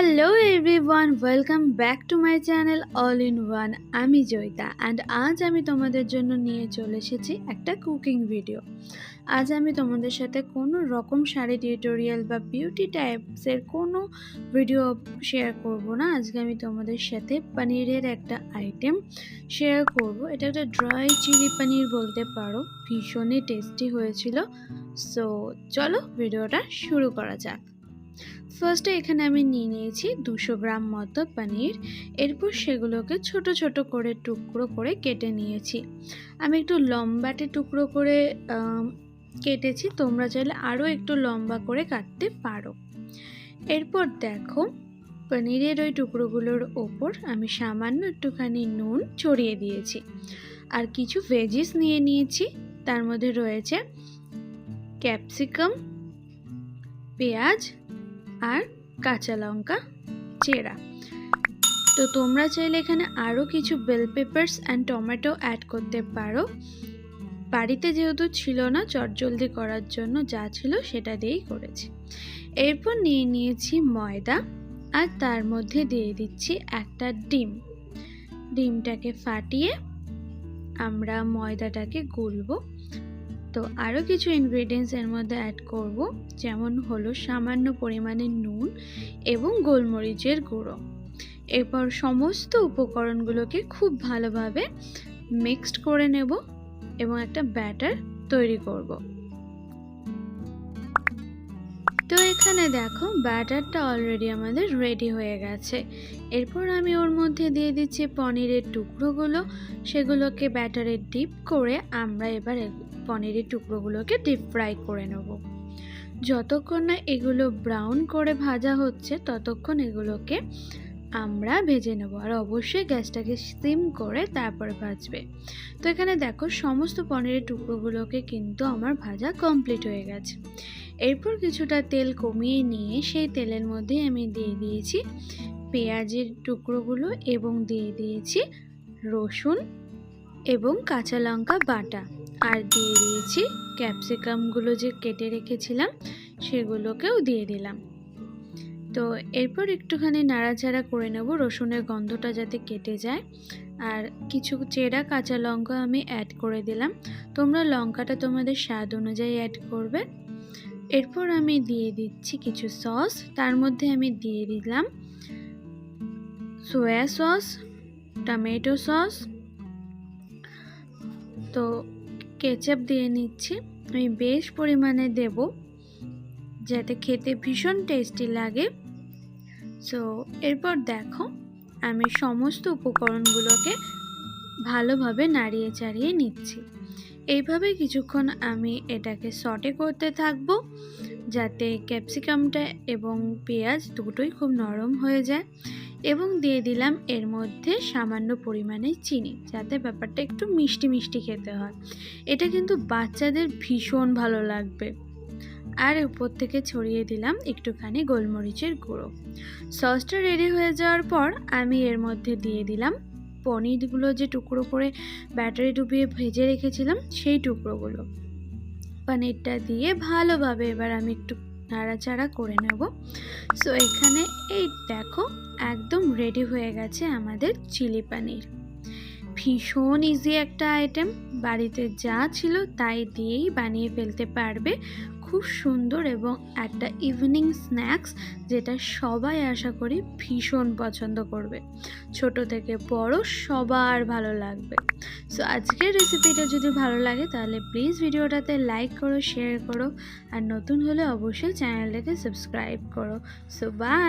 Hello everyone, welcome back to my channel all in one. আমি Joyita and আজ আমি তোমাদের জন্য নিয়ে চলে এসেছি একটা কুকিং ভিডিও। আজ আমি তোমাদের সাথে কোনো রকম শাড়ি টিউটোরিয়াল বা বিউটি টাইপসের কোনো ভিডিও শেয়ার করব না। আজকে আমি তোমাদের সাথে পনিরের একটা আইটেম শেয়ার করব। এটা একটা ড্রাই চিলি পনির বলতে পারো, ভীষণই টেস্টি হয়েছিল। সো চলো ভিডিওটা শুরু করা যাক। ফার্স্টে এখানে আমি নিয়ে নিয়েছি 200 গ্রাম মতো পনির। এরপর সেগুলোকে ছোট ছোট করে টুকরো করে কেটে নিয়েছি। আমি একটু লম্বাটে টুকরো করে কেটেছি, তোমরা চাইলে আরও একটু লম্বা করে কাটতে পারো। এরপর দেখো, পনিরের ওই টুকরোগুলোর ওপর আমি সামান্য একটুখানি নুন ছড়িয়ে দিয়েছি। আর কিছু ভেজিস নিয়ে নিয়েছি, তার মধ্যে রয়েছে ক্যাপসিকাম, পেঁয়াজ আর কাঁচা লঙ্কা চেরা। তো তোমরা চাইলে এখানে আরও কিছু bell peppers and tomato add করতে পারো। বাড়িতে যেহেতু ছিল না, চটজলদি করার জন্য যা ছিল সেটা দিয়েই করেছি। এরপর নিয়ে নিয়েছি ময়দা, আর তার মধ্যে দিয়ে দিচ্ছি একটা ডিম। ডিমটাকে ফাটিয়ে আমরা ময়দাটাকে গুলবো। তো আরও কিছু ইনগ্রেডিয়েন্টস এর মধ্যে অ্যাড করব, যেমন হলো সামান্য পরিমাণে নুন এবং গোলমরিচের গুঁড়ো। এরপর সমস্ত উপকরণগুলোকে খুব ভালোভাবে মিক্সড করে নেব এবং একটা ব্যাটার তৈরি করব। তো এখানে দেখো, ব্যাটারটা অলরেডি আমাদের রেডি হয়ে গেছে। এরপর আমি ওর মধ্যে দিয়ে দিচ্ছি পনিরের টুকরোগুলো। সেগুলোকে ব্যাটারে ডিপ করে আমরা এবার পনিরের টুকরোগুলোকে ডিপ ফ্রাই করে নেব। যতক্ষণ না এগুলো ব্রাউন করে ভাজা হচ্ছে ততক্ষণ এগুলোকে আমরা ভেজে নেব। আর অবশ্যই গ্যাসটাকে সিম করে তারপরে ভাজবে। তো এখানে দেখো, সমস্ত পনিরের টুকরোগুলোকে কিন্তু আমার ভাজা কমপ্লিট হয়ে গেছে। এরপর কিছুটা তেল কমিয়ে নিয়ে সেই তেলের মধ্যে আমি দিয়ে দিয়েছি পেঁয়াজের টুকরোগুলো এবং দিয়ে দিয়েছি রসুন এবং কাঁচা লঙ্কা বাটা, আর দিয়ে দিয়েছি ক্যাপসিকামগুলো যে কেটে রেখেছিলাম সেগুলোকেও দিয়ে দিলাম। তো এরপর একটুখানি নাড়াচাড়া করে নেব, রসুনের গন্ধটা যাতে কেটে যায়। আর কিছু চেরা কাঁচা লঙ্কা আমি অ্যাড করে দিলাম। তোমরা লঙ্কাটা তোমাদের স্বাদ অনুযায়ী অ্যাড করবে। এরপর আমি দিয়ে দিচ্ছি কিছু সস, তার মধ্যে আমি দিয়ে দিলাম সোয়া সস, টমেটো সস, তো কেচাপ দিয়ে নিচ্ছি। আমি বেশ পরিমাণে দেব যাতে খেতে ভীষণ টেস্টি লাগে। সো এরপর দেখো, আমি সমস্ত উপকরণগুলোকে ভালোভাবে নাড়িয়ে চাড়িয়ে নিচ্ছি। এইভাবে কিছুক্ষণ আমি এটাকে সটে করতে থাকবো যাতে ক্যাপসিকামটা এবং পেঁয়াজ দুটোই খুব নরম হয়ে যায়। এবং দিয়ে দিলাম এর মধ্যে সামান্য পরিমাণে চিনি, যাতে ব্যাপারটা একটু মিষ্টি মিষ্টি খেতে হয়। এটা কিন্তু বাচ্চাদের ভীষণ ভালো লাগবে। আর উপর থেকে ছড়িয়ে দিলাম একটুখানি গোলমরিচের গুঁড়ো। সসটা রেডি হয়ে যাওয়ার পর আমি এর মধ্যে দিয়ে দিলাম পনিরগুলো, যে টুকরো করে ব্যাটারে ডুবিয়ে ভেজে রেখেছিলাম সেই টুকরোগুলো। পনিরটা দিয়ে ভালোভাবে এবার আমি একটু নাড়াচাড়া করে নেব। সো এখানে এই দেখো, একদম রেডি হয়ে গেছে আমাদের চিলি পনির। ভীষণ ইজি একটা আইটেম, বাড়িতে যা ছিল তাই দিয়েই বানিয়ে ফেলতে পারবে। খুব সুন্দর এবং একটা ইভিনিং স্ন্যাক্স, যেটা সবাই আশা করি ভীষণ পছন্দ করবে। ছোট থেকে বড় সবার ভালো লাগবে। সো আজকের রেসিপিটা যদি ভালো লাগে তাহলে প্লিজ ভিডিওটাতে লাইক করো, শেয়ার করো, আর নতুন হলে অবশ্যই চ্যানেলটাকে সাবস্ক্রাইব করো। So by.